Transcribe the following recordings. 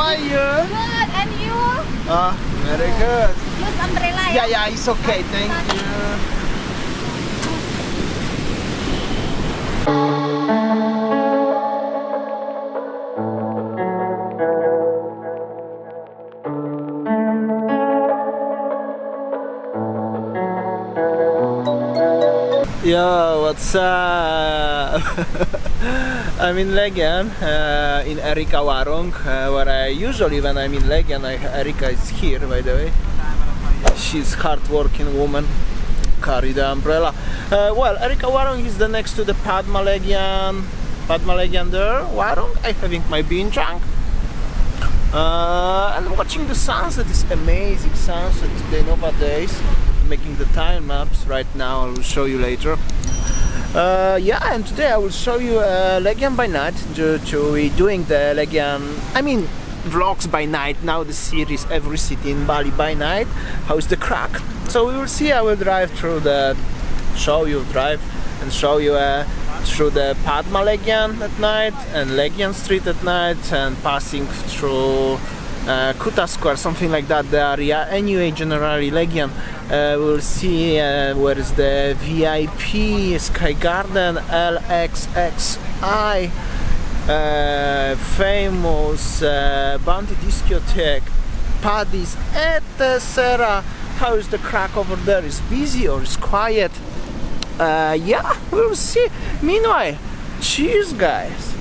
are you? Good, and you? Very good. Use umbrella, Yeah, it's okay. Thank you. Yo, what's up? I'm in Legian, in Erika Warung, where I usually, when I'm in Legian, Erika is here, by the way. She's hard-working woman, carry the umbrella. Well, Erika Warung is the next to the Padma Legian there, Warung. I'm having my bintang. And watching the sunset, this amazing sunset today, nowadays. Making the time maps right now, I will show you later. Yeah, and today I will show you Legian by night. We're doing the Legian, vlogs by night now, the series every city in Bali by night. How's the crack? So we will see. I will drive through show you through the Padma Legian at night and Legian Street at night, and passing through Kuta Square, something like that, the area. Anyway, generally Legian. We'll see where is the VIP Sky Garden, LXXI, famous Bounty Discotheque, Paddy's, etc. How is the crack over there? Is busy or is quiet? Yeah, we'll see. Meanwhile, cheers, guys.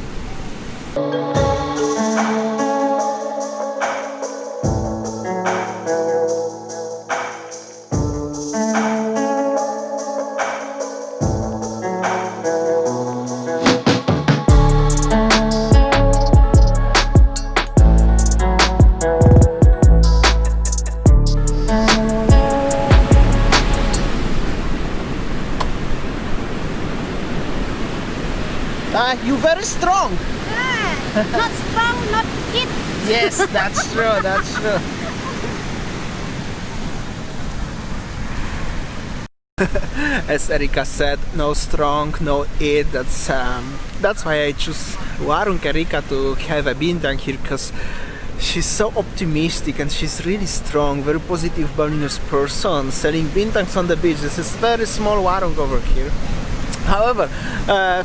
You very strong. Not strong, not fit. Yes, that's true. That's true. As Erika said, no strong, no it. That's why I choose Warung Erika to have a bintang here, because she's so optimistic and she's really strong, very positive Balinese person, selling bintangs on the beach. This is very small Warung over here. However,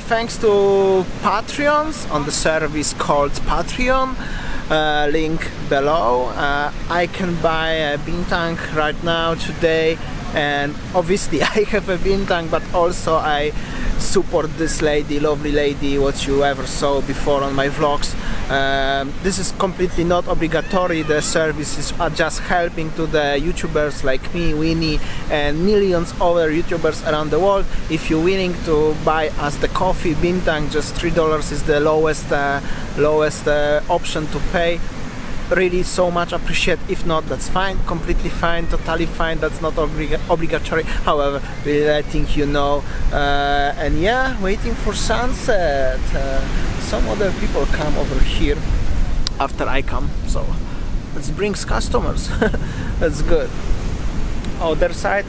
thanks to Patreons on the service called Patreon, link below, I can buy a bintang right now today, and obviously I have a bintang, but also I support this lady, lovely lady, what you ever saw before on my vlogs. This is completely not obligatory. The services are just helping to the YouTubers like me, Winny, and millions other YouTubers around the world. If you're willing to buy us the coffee bintang, just $3 is the lowest option to pay. Really so much appreciate. If not, that's fine, completely fine, totally fine. That's not obligatory. However, we're letting you know. And yeah, waiting for sunset. Some other people come over here after I come, so let's bring customers. That's good. Other side,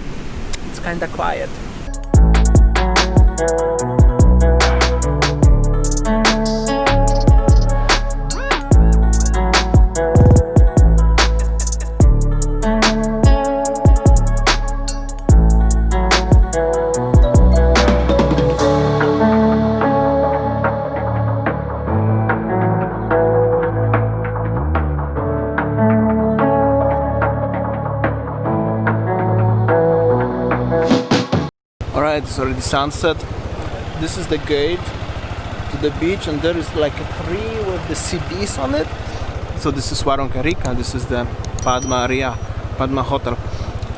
it's kind of quiet. Alright, it's already sunset. This is the gate to the beach, and there is like a tree with the CDs on it. So this is Warung Erika, this is the Padma Hotel.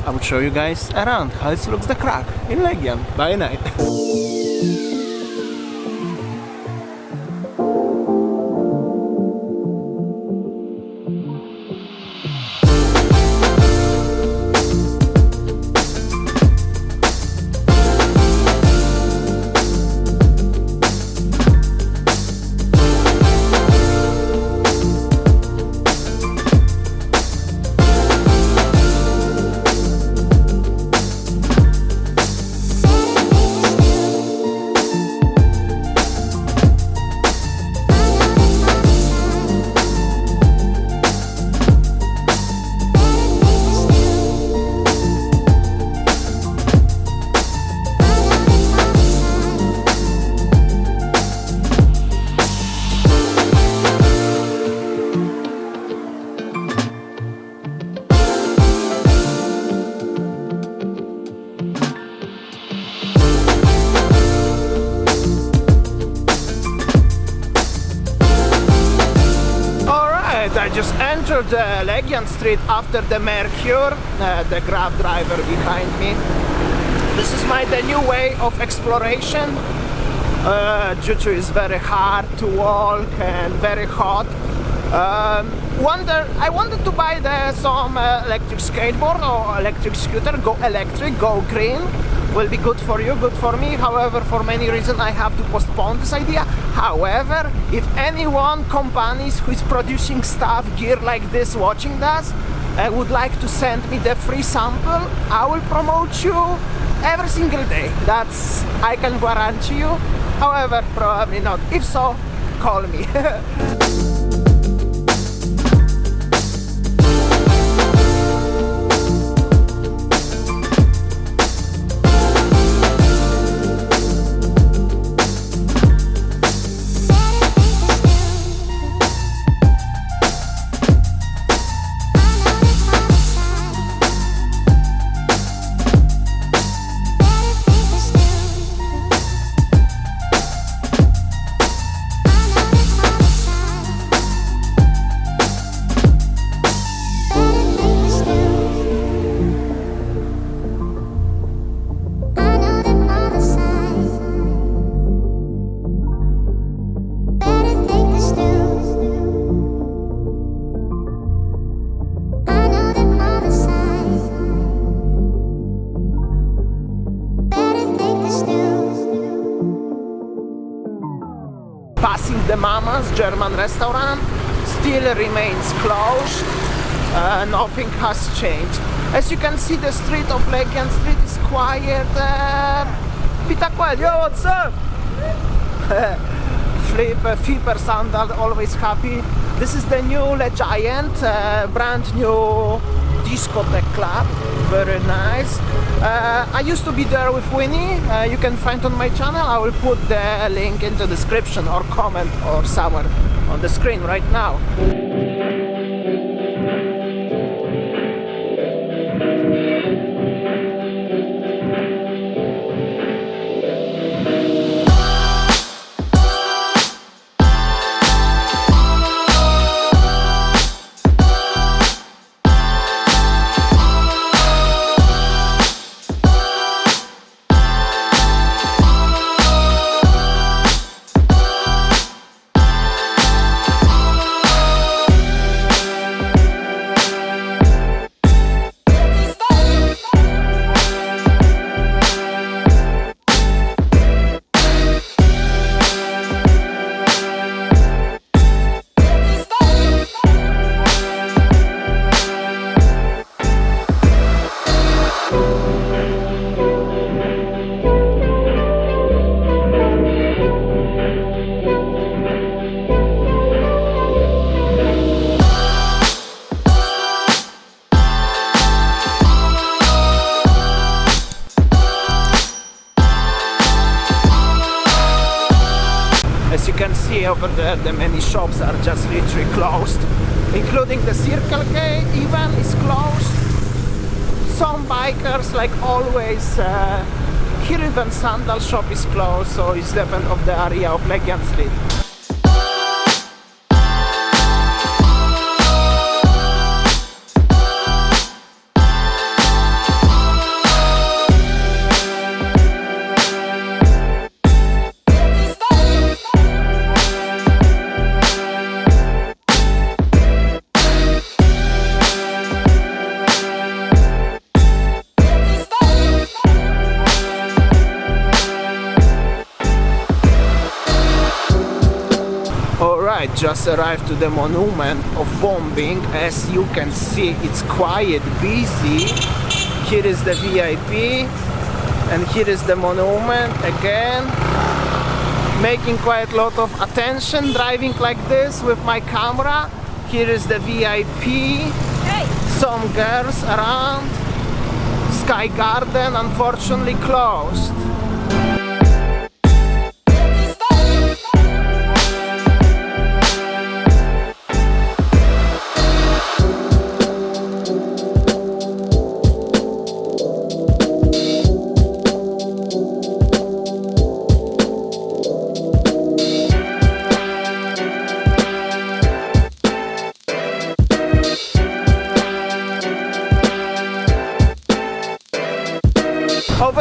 I will show you guys around how it looks the crack in Legian by night. street. I just entered the Legian street after the Mercure, the Grab driver behind me. This is the new way of exploration. Due to it's very hard to walk and very hot. I wanted to buy some electric skateboard or electric scooter. Go electric, go green. Will be good for you, good for me. However, for many reasons I have to postpone this idea. However, if anyone companies who is producing stuff, gear like this, watching this, would like to send me the free sample, I will promote you every single day. That's, I can guarantee you. However, probably not. If so, call me. Passing the Mama's German restaurant, still remains closed. Nothing has changed. As you can see, the street of Legian Street is quiet. Pitaquel, yo, what's up? Flipper Sandal, always happy. This is the new Legian, brand new discotheque club. Very nice. I used to be there with Winny. You can find on my channel. I will put the link in the description or comment or somewhere on the screen right now. As you can see over there, the many shops are just literally closed, including the Circle K even is closed. Some bikers, like always, here even sandal shop is closed, so it's depend of the area of Legian Street. Alright, just arrived to the monument of bombing. As you can see, it's quiet, busy. Here is the VIP and here is the monument again. Making quite a lot of attention driving like this with my camera. Here is the VIP. Some girls around. Sky Garden unfortunately closed.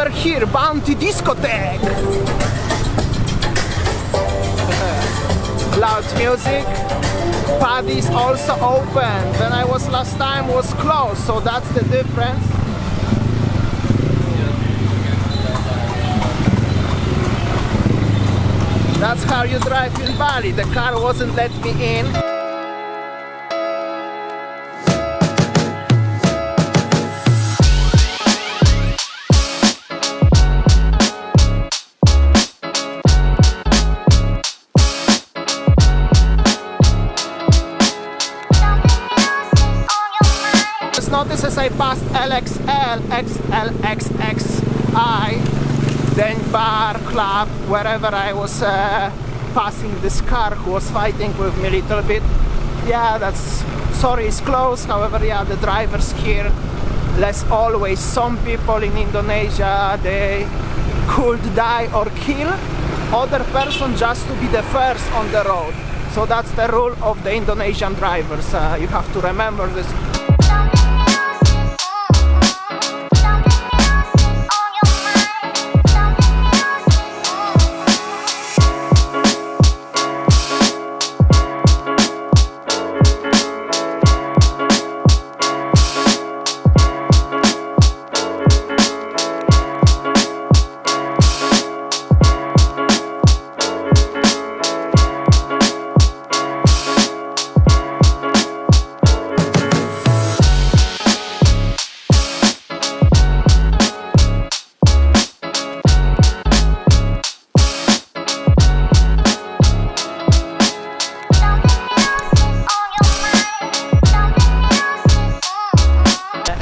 over here, Bounty Discotheque. Loud music. Paddy's also open. When I was last time was closed, so that's the difference. That's how you drive in Bali. The car wasn't let me in. Just notice as I passed LXL, XL, XXI, then bar, club, wherever I was passing this car who was fighting with me a little bit. Yeah, that's, sorry, it's closed. However, yeah, the drivers here, less always. Some people in Indonesia, they could die or kill other person just to be the first on the road. So that's the rule of the Indonesian drivers. You have to remember this.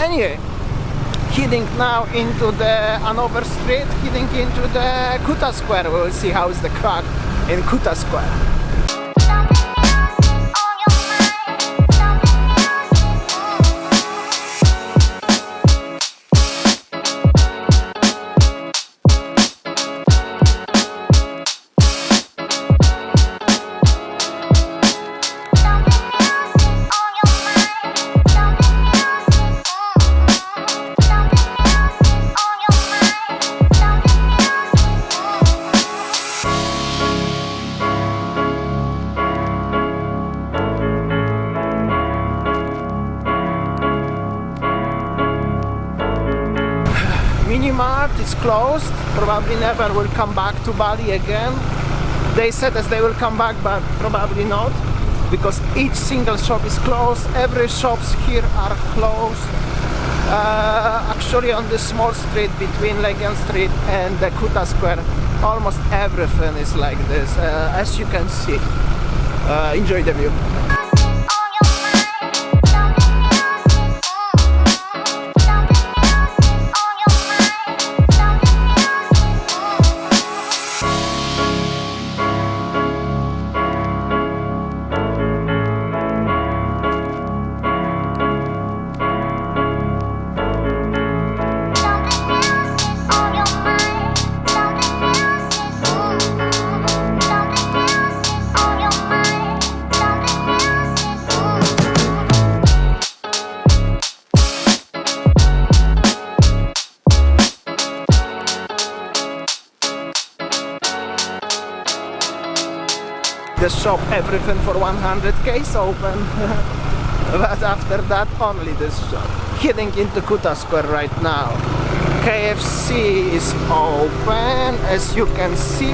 Anyway, heading now into another street, heading into the Kuta Square. We will see how is the crack in Kuta Square. Minimart is closed, probably never will come back to Bali again. They said as they will come back, but probably not, because each single shop is closed. Every shops here are closed. Actually on this small street between Legian Street and the Kuta Square, almost everything is like this, as you can see. Enjoy the view. The shop, everything for 100k is open. But after that only this shop. Heading into Kuta Square right now. KFC is open, as you can see,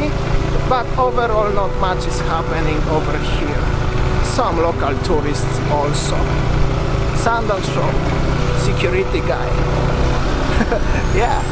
but overall not much is happening over here. Some local tourists also. Sandal shop, security guy. Yeah.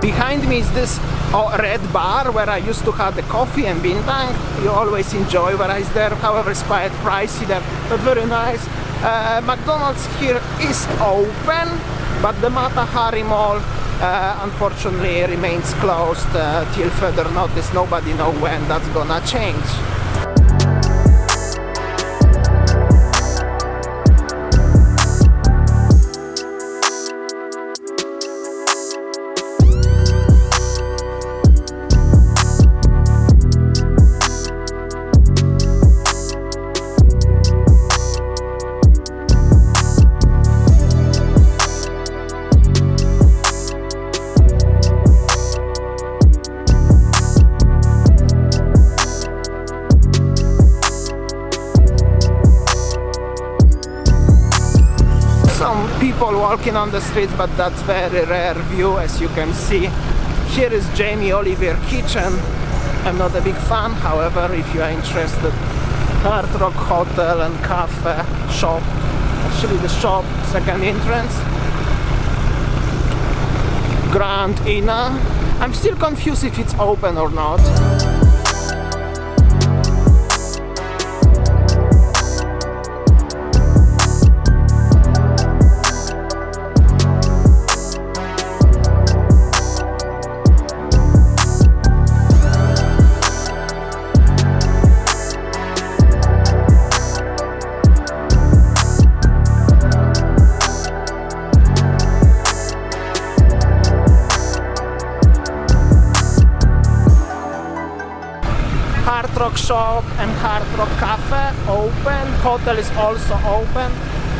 Behind me is this red bar where I used to have the coffee and bintang. You always enjoy what is there, however it's quite pricey there, but very nice. McDonald's here is open, but the Mata Hari Mall unfortunately remains closed till further notice. Nobody knows when that's gonna change. Some people walking on the streets, but that's very rare view, as you can see. Here is Jamie Oliver Kitchen. I'm not a big fan, however, if you are interested, Hard Rock Hotel and Cafe shop. Actually the shop, second entrance. Grand Ina. I'm still confused if it's open or not. Hard Rock shop and Hard Rock Cafe open. Hotel is also open.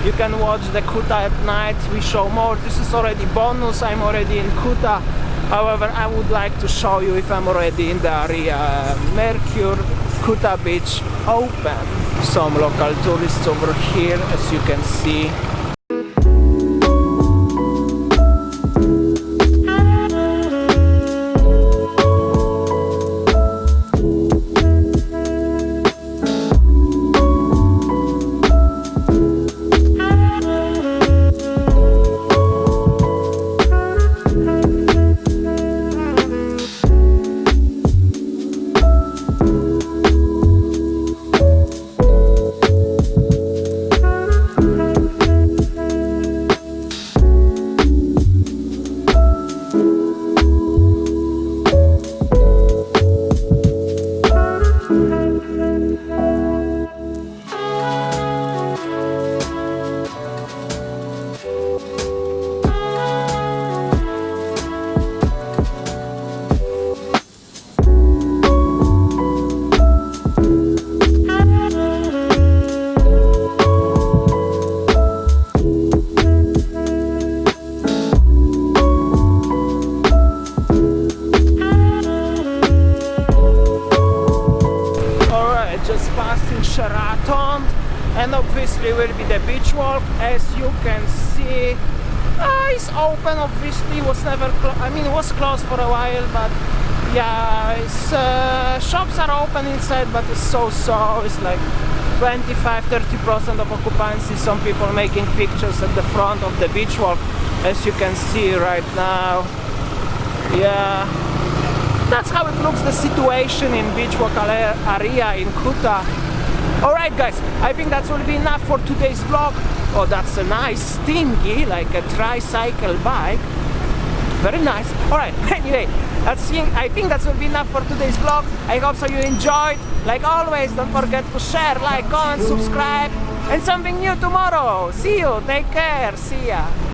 You can watch the Kuta at night. We show more. This is already bonus. I'm already in Kuta. However, I would like to show you if I'm already in the area. Mercure, Kuta Beach open. Some local tourists over here, as you can see. Sheraton, and obviously will be the beach walk. As you can see, it's open. Obviously was never I mean it was closed for a while, but yeah, it's shops are open inside, but it's so it's like 25-30% of occupancy. Some people making pictures at the front of the beach walk, as you can see right now. Yeah, that's how it looks, the situation in beach walk area in Kuta. Alright guys, I think that will be enough for today's vlog. Oh, that's a nice stingy, like a tricycle bike. Very nice. Alright, anyway, I think that will be enough for today's vlog. I hope so you enjoyed. Like always, don't forget to share, like, comment, subscribe, and something new tomorrow. See you, take care, see ya.